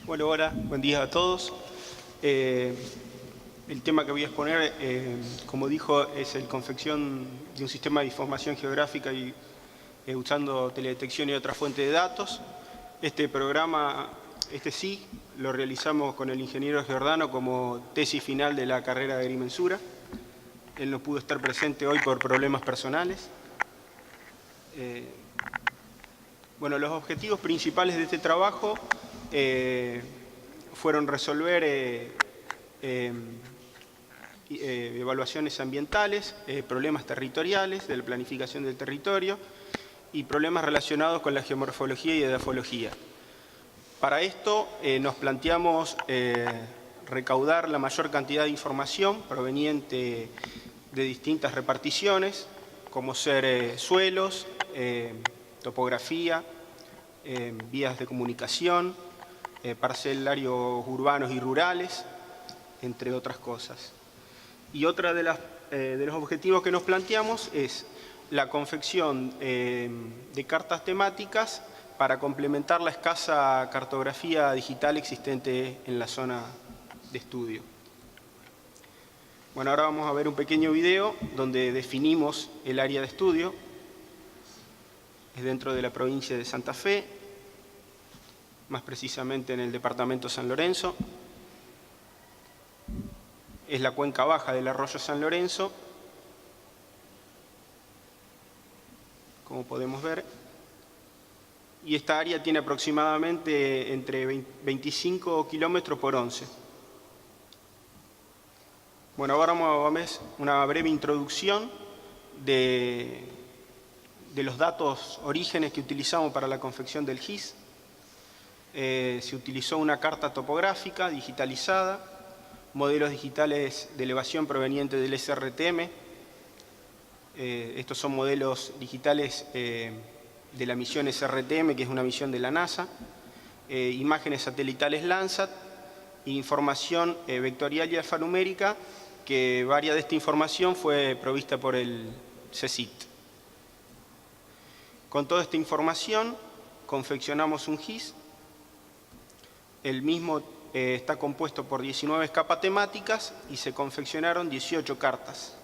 Bueno, hola, buen día a todos. El tema que voy a exponer, como dijo, es la confección de un sistema de información geográfica y usando teledetección y otra fuente de datos. Este programa, sí, lo realizamos con el ingeniero Giordano como tesis final de la carrera de agrimensura. Él no pudo estar presente hoy por problemas personales. Bueno, los objetivos principales de este trabajo fueron resolver evaluaciones ambientales, problemas territoriales de la planificación del territorio y problemas relacionados con la geomorfología y edafología. Para esto nos planteamos recaudar la mayor cantidad de información proveniente de distintas reparticiones, como ser suelos, topografía, vías de comunicación, parcelarios urbanos y rurales, entre otras cosas. Y otra de los objetivos que nos planteamos es la confección de cartas temáticas para complementar la escasa cartografía digital existente en la zona de estudio. Bueno, ahora vamos a ver un pequeño video donde definimos el área de estudio. Es dentro de la provincia de Santa Fe, más precisamente en el departamento San Lorenzo. Es la cuenca baja del arroyo San Lorenzo, como podemos ver. Y esta área tiene aproximadamente entre 25 kilómetros por 11. Bueno, ahora vamos a ver una breve introducción de los datos orígenes que utilizamos para la confección del GIS. Se utilizó una carta topográfica digitalizada, modelos digitales de elevación provenientes del SRTM. Estos son modelos digitales de la misión SRTM, que es una misión de la NASA, imágenes satelitales Landsat, e información vectorial y alfanumérica, que varia de esta información fue provista por el CSIT. Con toda esta información confeccionamos un GIS. El mismo está compuesto por 19 capas temáticas y se confeccionaron 18 cartas.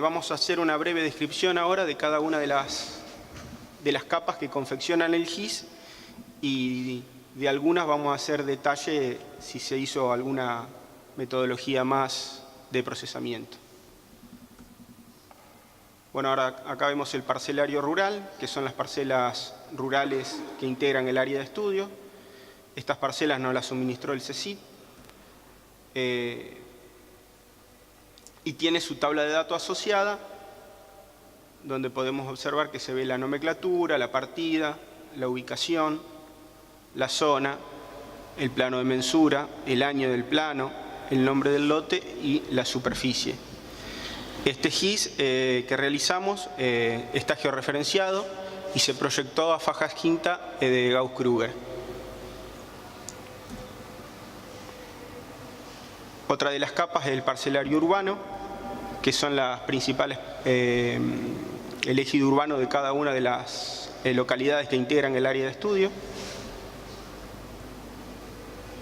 Vamos a hacer una breve descripción ahora de cada una de las capas que confeccionan el GIS, y de algunas vamos a hacer detalle si se hizo alguna metodología más de procesamiento. Bueno, ahora acá vemos el parcelario rural, que son las parcelas rurales que integran el área de estudio. Estas parcelas nos las suministró el CSIT. Y tiene su tabla de datos asociada, donde podemos observar que se ve la nomenclatura, la partida, la ubicación, la zona, el plano de mensura, el año del plano, el nombre del lote y la superficie. Este GIS que realizamos está georreferenciado y se proyectó a fajas quinta de Gauss-Kruger. Otra de las capas es el parcelario urbano, que son las principales, el ejido urbano de cada una de las localidades que integran el área de estudio.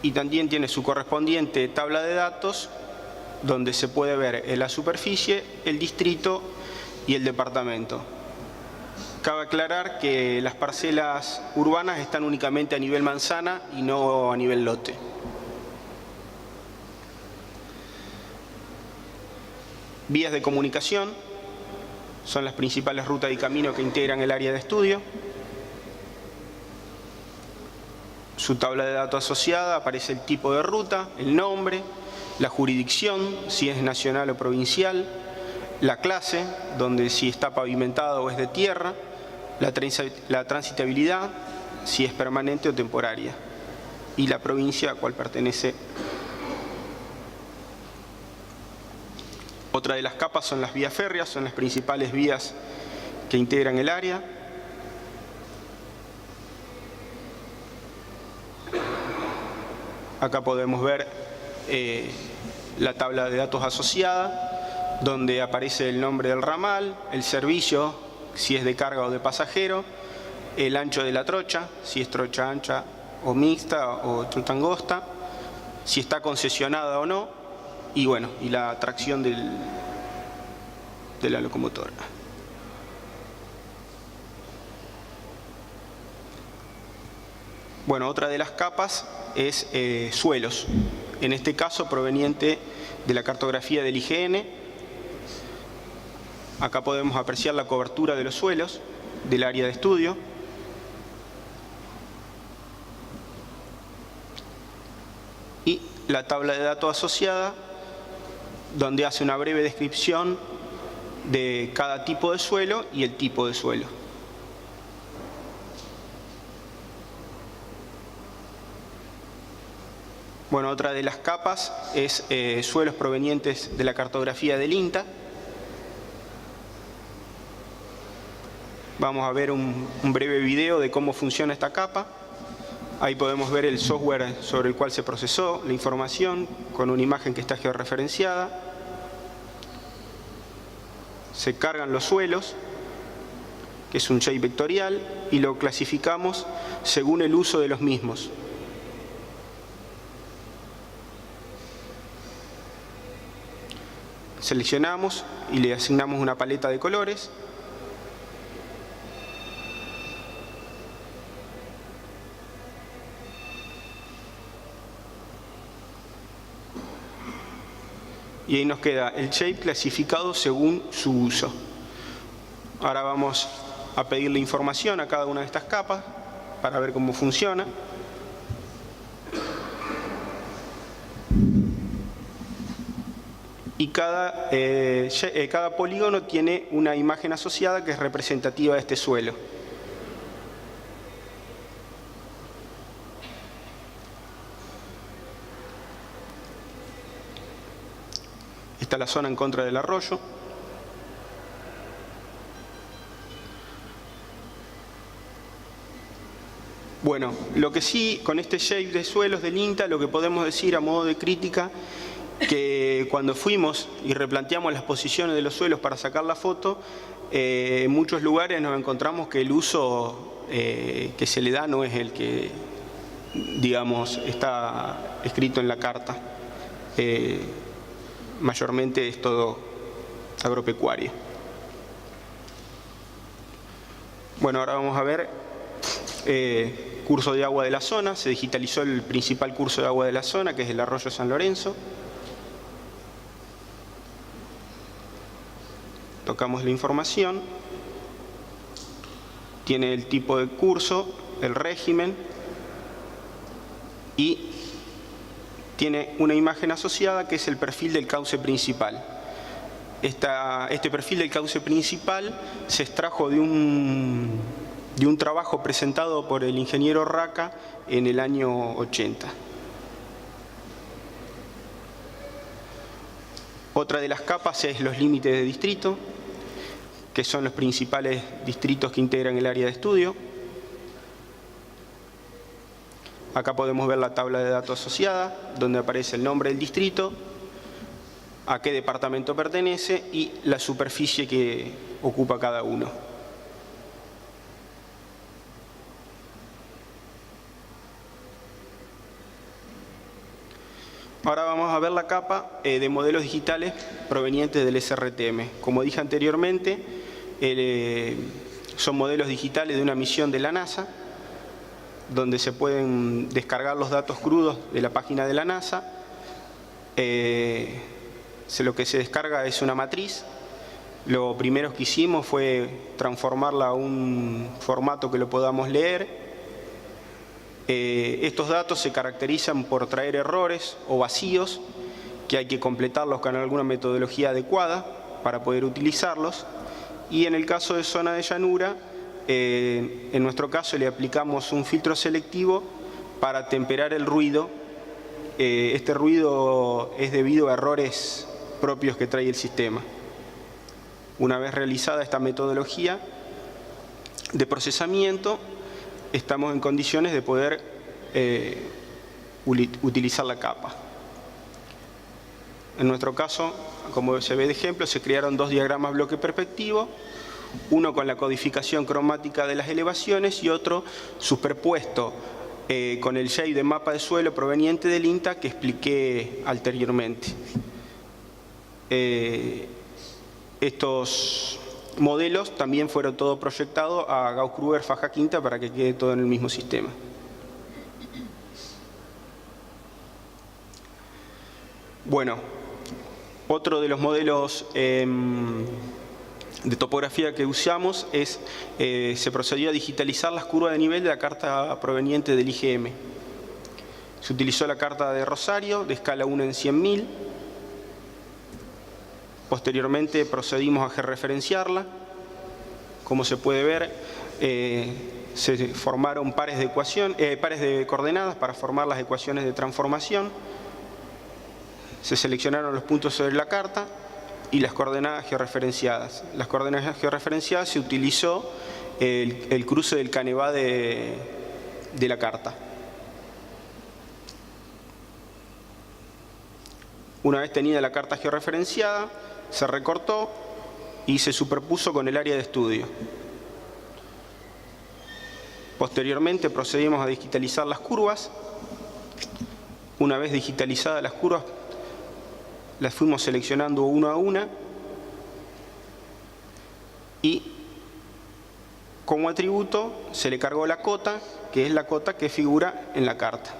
Y también tiene su correspondiente tabla de datos, donde se puede ver la superficie, el distrito y el departamento. Cabe aclarar que las parcelas urbanas están únicamente a nivel manzana y no a nivel lote. Vías de comunicación son las principales rutas y caminos que integran el área de estudio. Su tabla de datos asociada aparece el tipo de ruta, el nombre, la jurisdicción, si es nacional o provincial, la clase, donde si está pavimentado o es de tierra, la transitabilidad, si es permanente o temporaria, y la provincia a cual pertenece. Otra de las capas son las vías férreas, son las principales vías que integran el área. Acá podemos ver la tabla de datos asociada, donde aparece el nombre del ramal, el servicio, si es de carga o de pasajero, el ancho de la trocha, si es trocha ancha o mixta o trocha angosta, si está concesionada o no, y bueno, y la tracción de la locomotora. Bueno, otra de las capas es suelos, en este caso proveniente de la cartografía del IGN. Acá podemos apreciar la cobertura de los suelos del área de estudio. Y la tabla de datos asociada, donde hace una breve descripción de cada tipo de suelo y el tipo de suelo. Bueno, otra de las capas es suelos provenientes de la cartografía del INTA. Vamos a ver un breve video de cómo funciona esta capa. Ahí podemos ver el software sobre el cual se procesó la información con una imagen que está georreferenciada. Se cargan los suelos, que es un shape vectorial, y lo clasificamos según el uso de los mismos. Seleccionamos y le asignamos una paleta de colores. Y ahí nos queda el shape clasificado según su uso. Ahora vamos a pedirle información a cada una de estas capas para ver cómo funciona. Y cada polígono tiene una imagen asociada que es representativa de este suelo. Esta es la zona en contra del arroyo. Bueno, lo que sí, con este shape de suelos del INTA, lo que podemos decir a modo de crítica, que cuando fuimos y replanteamos las posiciones de los suelos para sacar la foto, en muchos lugares nos encontramos que el uso que se le da no es el que, digamos, está escrito en la carta. Mayormente es todo agropecuario. Bueno, ahora vamos a ver curso de agua de la zona. Se digitalizó el principal curso de agua de la zona, que es el arroyo San Lorenzo. Tocamos la información. Tiene el tipo de curso, el régimen y tiene una imagen asociada que es el perfil del cauce principal. Este perfil del cauce principal se extrajo de un trabajo presentado por el ingeniero Raca en el año 80. Otra de las capas es los límites de distrito, que son los principales distritos que integran el área de estudio. Acá podemos ver la tabla de datos asociada, donde aparece el nombre del distrito, a qué departamento pertenece y la superficie que ocupa cada uno. Ahora vamos a ver la capa de modelos digitales provenientes del SRTM. Como dije anteriormente, son modelos digitales de una misión de la NASA, donde se pueden descargar los datos crudos de la página de la NASA. Lo que se descarga es una matriz. Lo primero que hicimos fue transformarla a un formato que lo podamos leer. Estos datos se caracterizan por traer errores o vacíos que hay que completarlos con alguna metodología adecuada para poder utilizarlos. Y en el caso de zona de llanura, en nuestro caso le aplicamos un filtro selectivo para temperar el ruido. Este ruido es debido a errores propios que trae el sistema. Una vez realizada esta metodología de procesamiento, estamos en condiciones de poder utilizar la capa. En nuestro caso, como se ve de ejemplo, se crearon dos diagramas bloque perspectivo, Uno con la codificación cromática de las elevaciones y otro superpuesto con el shape de mapa de suelo proveniente del INTA que expliqué anteriormente. Estos modelos también fueron todo proyectados a Gauss-Kruger faja quinta para que quede todo en el mismo sistema. Bueno, otro de los modelos de topografía que usamos es, se procedió a digitalizar las curvas de nivel de la carta proveniente del IGM. Se utilizó la carta de Rosario de escala 1 en 100.000. Posteriormente procedimos a georreferenciarla. Como se puede ver, se formaron pares de coordenadas para formar las ecuaciones de transformación. Se seleccionaron los puntos sobre la carta y las coordenadas georreferenciadas. Las coordenadas georreferenciadas se utilizó el cruce del Canevá de la carta. Una vez tenida la carta georreferenciada, se recortó y se superpuso con el área de estudio. Posteriormente procedimos a digitalizar las curvas. Una vez digitalizadas las curvas, las fuimos seleccionando una a una y como atributo se le cargó la cota, que es la cota que figura en la carta.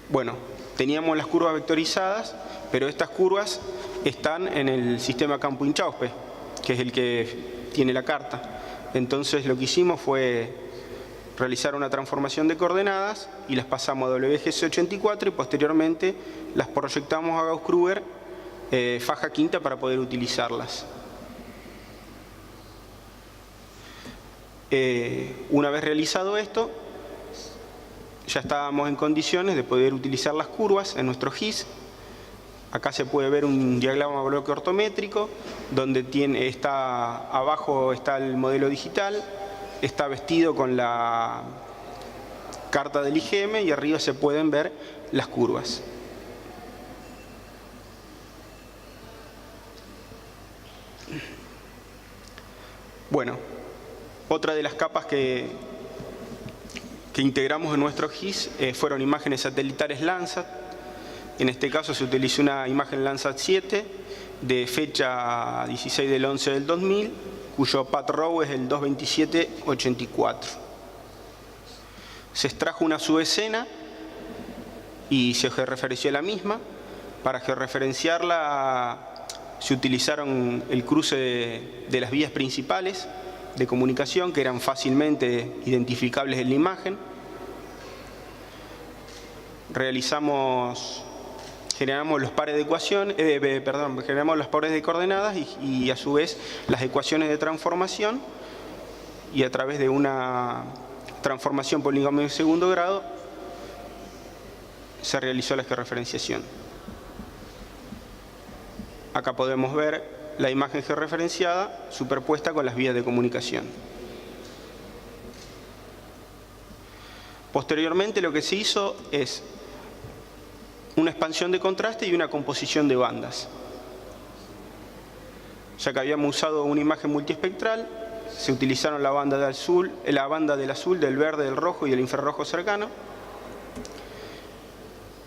Bueno, teníamos las curvas vectorizadas, pero estas curvas están en el sistema Campo-Inchauspe, que es el que tiene la carta. Entonces lo que hicimos fue realizar una transformación de coordenadas y las pasamos a WGC84 y posteriormente las proyectamos a Gauss-Kruger faja quinta para poder utilizarlas. Una vez realizado esto, ya estábamos en condiciones de poder utilizar las curvas en nuestro GIS. Acá se puede ver un diagrama de bloque ortométrico donde abajo está el modelo digital, está vestido con la carta del IGM y arriba se pueden ver las curvas. Bueno, otra de las capas que integramos en nuestro GIS fueron imágenes satelitales Landsat. En este caso se utilizó una imagen Landsat 7 de fecha 16 del 11 del 2000, cuyo path row es el 22784. Se extrajo una subescena y se georreferenció la misma. Para georreferenciarla se utilizaron el cruce de las vías principales de comunicación que eran fácilmente identificables en la imagen. Generamos los pares de ecuaciones, generamos los pares de coordenadas y a su vez las ecuaciones de transformación, y a través de una transformación polinomial de segundo grado se realizó la georreferenciación. Acá podemos ver la imagen georreferenciada superpuesta con las vías de comunicación. Posteriormente lo que se hizo es una expansión de contraste y una composición de bandas. Ya que habíamos usado una imagen multiespectral, se utilizaron la banda del azul, del verde, del rojo y del infrarrojo cercano.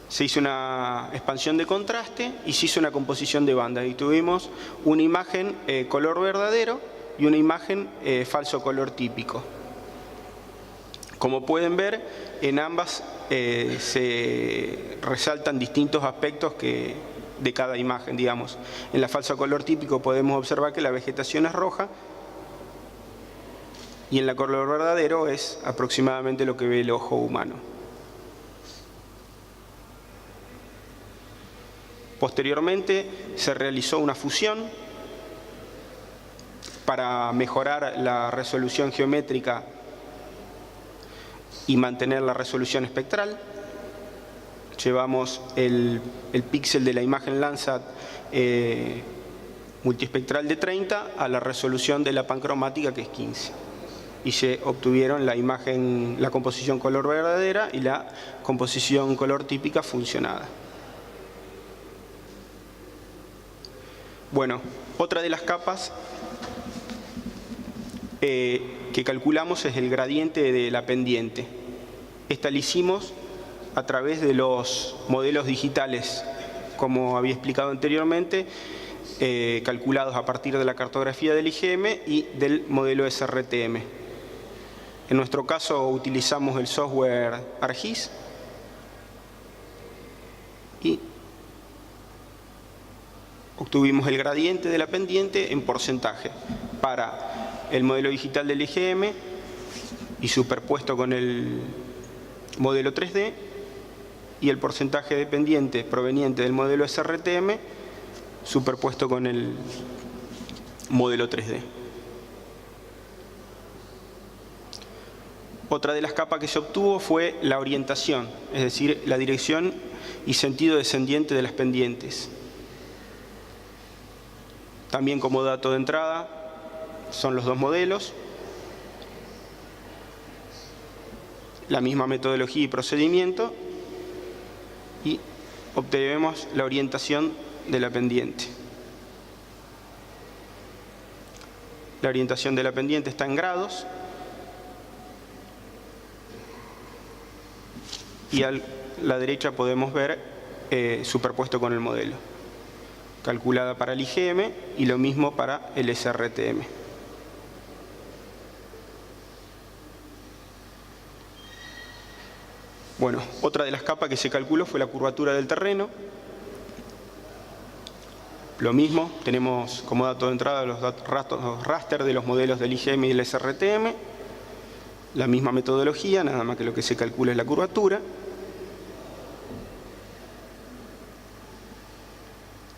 Se hizo una expansión de contraste y se hizo una composición de bandas. Y tuvimos una imagen color verdadero y una imagen falso color típico. Como pueden ver, en ambas se resaltan distintos aspectos de cada imagen, digamos. En la falso color típico podemos observar que la vegetación es roja y en la color verdadero es aproximadamente lo que ve el ojo humano. Posteriormente se realizó una fusión para mejorar la resolución geométrica y mantener la resolución espectral. Llevamos el píxel de la imagen Landsat multiespectral de 30 a la resolución de la pancromática, que es 15. Y se obtuvieron la composición color verdadera y la composición color típica funcionada. Bueno, otra de las capas que calculamos es el gradiente de la pendiente. Esta la hicimos a través de los modelos digitales, como había explicado anteriormente, calculados a partir de la cartografía del IGM y del modelo SRTM. En nuestro caso utilizamos el software ArcGIS y obtuvimos el gradiente de la pendiente en porcentaje para el modelo digital del IGM y superpuesto con el modelo 3D, y el porcentaje de pendiente proveniente del modelo SRTM superpuesto con el modelo 3D. Otra de las capas que se obtuvo fue la orientación, es decir, la dirección y sentido descendiente de las pendientes. También como dato de entrada son los dos modelos, la misma metodología y procedimiento, y obtenemos la orientación de la pendiente. La orientación de la pendiente está en grados y a la derecha podemos ver superpuesto con el modelo, calculada para el IGM y lo mismo para el SRTM. Bueno, otra de las capas que se calculó fue la curvatura del terreno. Lo mismo, tenemos como dato de entrada los raster de los modelos del IGM y del SRTM. La misma metodología, nada más que lo que se calcula es la curvatura.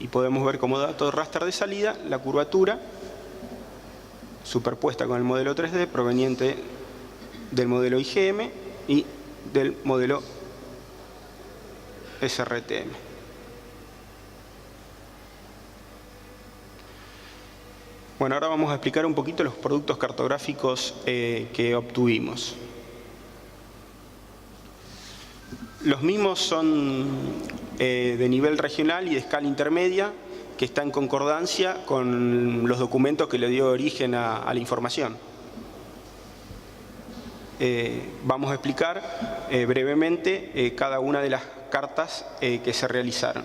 Y podemos ver como dato de raster de salida la curvatura superpuesta con el modelo 3D proveniente del modelo IGM y del modelo SRTM. Bueno, ahora vamos a explicar un poquito los productos cartográficos que obtuvimos. Los mismos son de nivel regional y de escala intermedia, que está en concordancia con los documentos que le dio origen a la información. Vamos a explicar brevemente cada una de las cartas que se realizaron.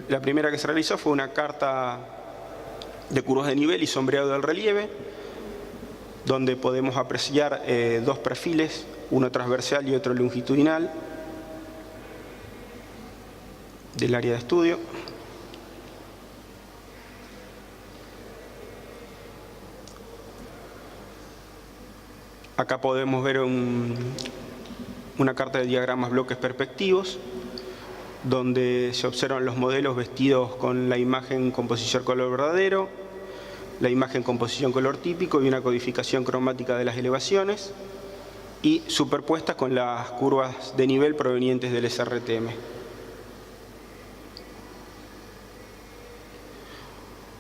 La primera que se realizó fue una carta de curvas de nivel y sombreado del relieve, donde podemos apreciar dos perfiles, uno transversal y otro longitudinal, del área de estudio. Acá podemos ver una carta de diagramas bloques perspectivos, donde se observan los modelos vestidos con la imagen composición color verdadero, la imagen composición color típico y una codificación cromática de las elevaciones, y superpuestas con las curvas de nivel provenientes del SRTM.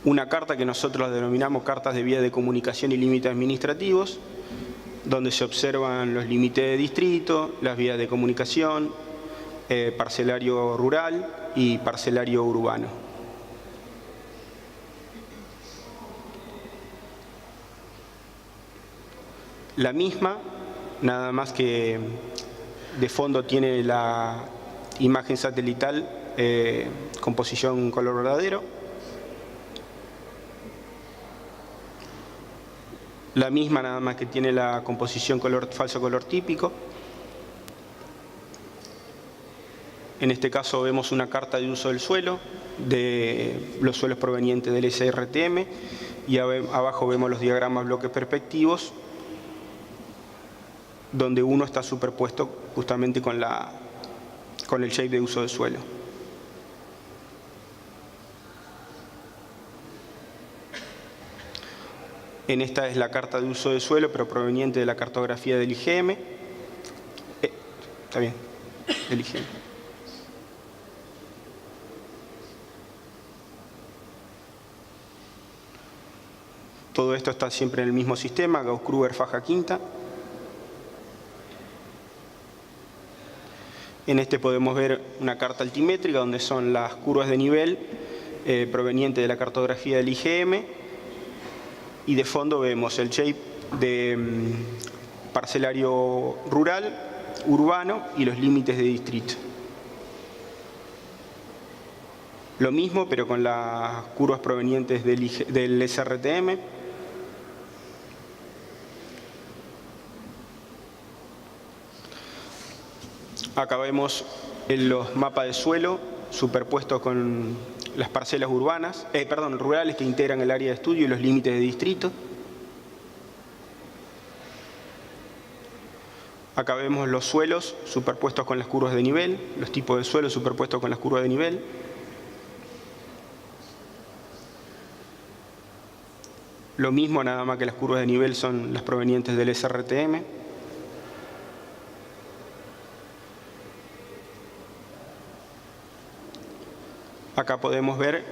Una carta que nosotros denominamos cartas de vía de comunicación y límites administrativos, donde se observan los límites de distrito, las vías de comunicación, parcelario rural y parcelario urbano. La misma, nada más que de fondo tiene la imagen satelital composición color verdadero. La misma, nada más que tiene la composición falso color típico. En este caso vemos una carta de uso del suelo, de los suelos provenientes del SRTM, y abajo vemos los diagramas bloques perspectivos, donde uno está superpuesto justamente con el shape de uso del suelo. En esta es la carta de uso del suelo, pero proveniente de la cartografía del IGM. Está bien, del IGM. Todo esto está siempre en el mismo sistema, Gauss-Kruger faja quinta. En este podemos ver una carta altimétrica donde son las curvas de nivel provenientes de la cartografía del IGM, y de fondo vemos el shape de parcelario rural, urbano y los límites de distrito. Lo mismo, pero con las curvas provenientes del SRTM. Acá vemos los mapas de suelo superpuestos con las parcelas rurales que integran el área de estudio y los límites de distrito. Acá vemos los suelos superpuestos con las curvas de nivel, los tipos de suelos superpuestos con las curvas de nivel. Lo mismo, nada más que las curvas de nivel son las provenientes del SRTM. Acá podemos ver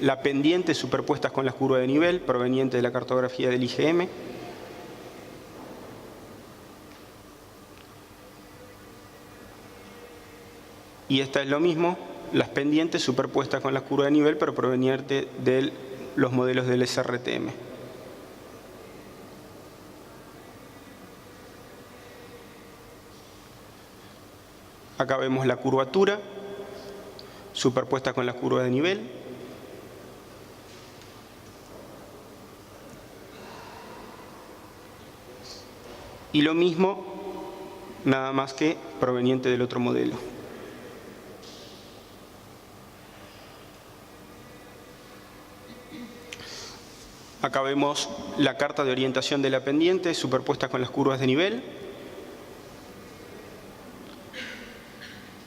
la pendiente superpuestas con las curvas de nivel provenientes de la cartografía del IGM. Y esta es lo mismo, las pendientes superpuestas con las curvas de nivel, pero provenientes de los modelos del SRTM. Acá vemos la curvatura superpuesta con las curvas de nivel. Y lo mismo, nada más que proveniente del otro modelo. Acá vemos la carta de orientación de la pendiente superpuesta con las curvas de nivel.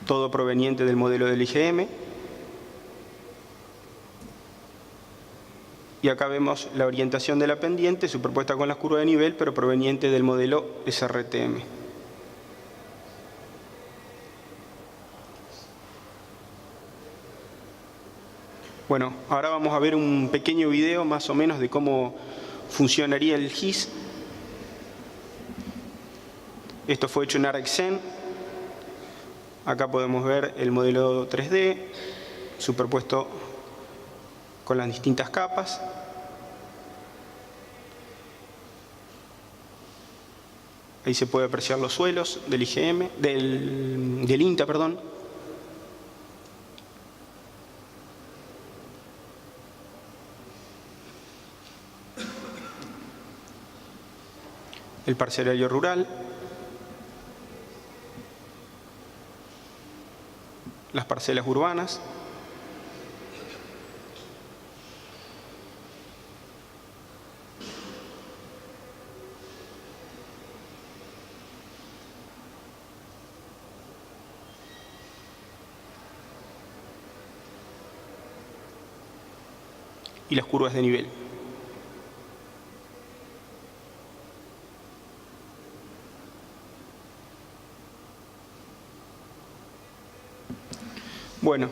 Todo proveniente del modelo del IGM. Y acá vemos la orientación de la pendiente superpuesta con las curvas de nivel, pero proveniente del modelo SRTM. Bueno, ahora vamos a ver un pequeño video más o menos de cómo funcionaría el GIS. Esto fue hecho en ArcGen. Acá podemos ver el modelo 3D superpuesto con las distintas capas. Ahí se puede apreciar los suelos del IGM, del INTA, perdón. El parcelario rural. Las parcelas urbanas. Y las curvas de nivel. Bueno,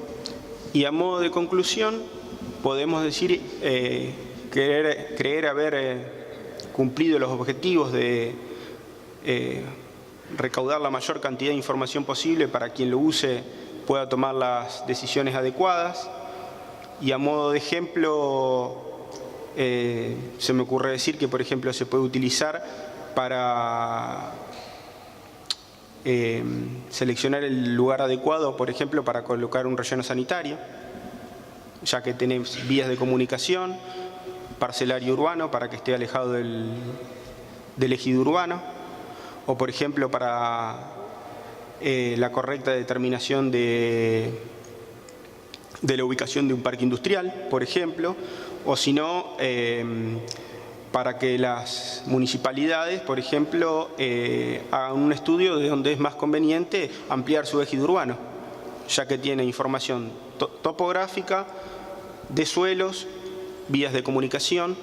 y a modo de conclusión, podemos decir, creer haber cumplido los objetivos de recaudar la mayor cantidad de información posible para quien lo use pueda tomar las decisiones adecuadas. Y a modo de ejemplo, se me ocurre decir que, por ejemplo, se puede utilizar para seleccionar el lugar adecuado, por ejemplo, para colocar un relleno sanitario, ya que tenemos vías de comunicación, parcelario urbano para que esté alejado del ejido urbano, o por ejemplo para la correcta determinación de la ubicación de un parque industrial, por ejemplo, o si no, para que las municipalidades, por ejemplo, hagan un estudio de dónde es más conveniente ampliar su ejido urbano, ya que tiene información topográfica, de suelos, vías de comunicación,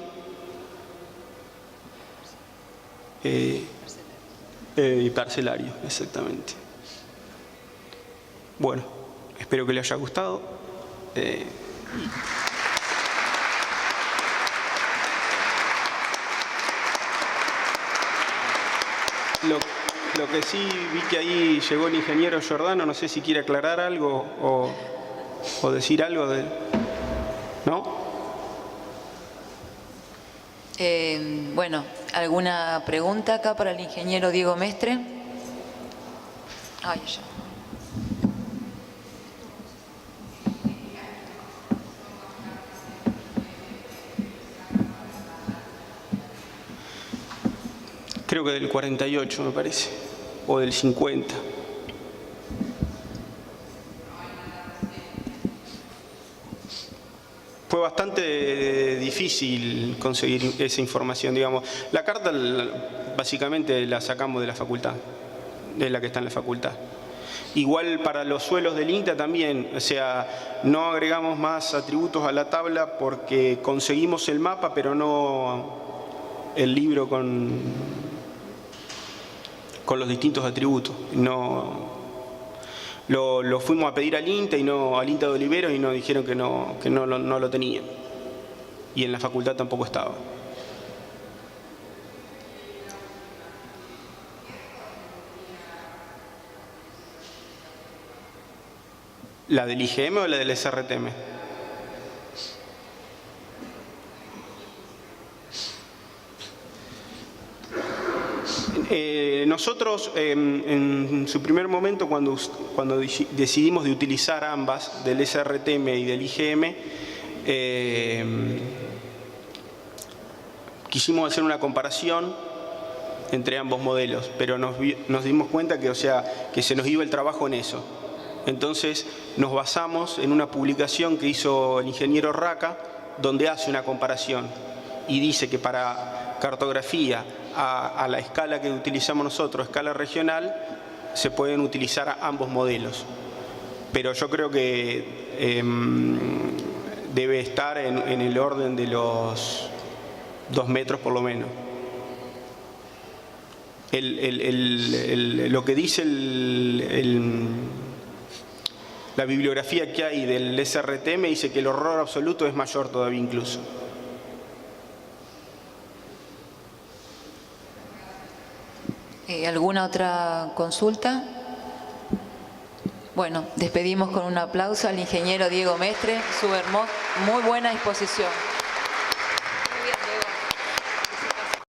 y parcelario, exactamente. Bueno, espero que les haya gustado. Lo que sí vi que ahí llegó el ingeniero Giordano, no sé si quiere aclarar algo o decir algo de... ¿No? Bueno, ¿alguna pregunta acá para el ingeniero Diego Mestre? Ay, ya. Creo que del 48 me parece, o del 50. Fue bastante difícil conseguir esa información, digamos. La carta básicamente la sacamos de la facultad, de la que está en la facultad. Igual para los suelos del INTA también, o sea, no agregamos más atributos a la tabla porque conseguimos el mapa, pero no el libro con los distintos atributos. No, lo fuimos a pedir al INTA y no al INTA de Oliveros y nos dijeron que no lo tenían. Y en la facultad tampoco estaba. ¿La del IGM o la del SRTM? Nosotros, en su primer momento, cuando decidimos de utilizar ambas, del SRTM y del IGM, quisimos hacer una comparación entre ambos modelos, pero nos dimos cuenta que, que se nos iba el trabajo en eso. Entonces nos basamos en una publicación que hizo el ingeniero Raca, donde hace una comparación y dice que para cartografía a la escala que utilizamos nosotros, escala regional, se pueden utilizar ambos modelos. Pero yo creo que debe estar en el orden de los 2 metros por lo menos. Lo que dice la bibliografía que hay del SRTM dice que el horror absoluto es mayor todavía incluso. ¿Alguna otra consulta? Bueno, despedimos con un aplauso al ingeniero Diego Mestre, su muy buena exposición.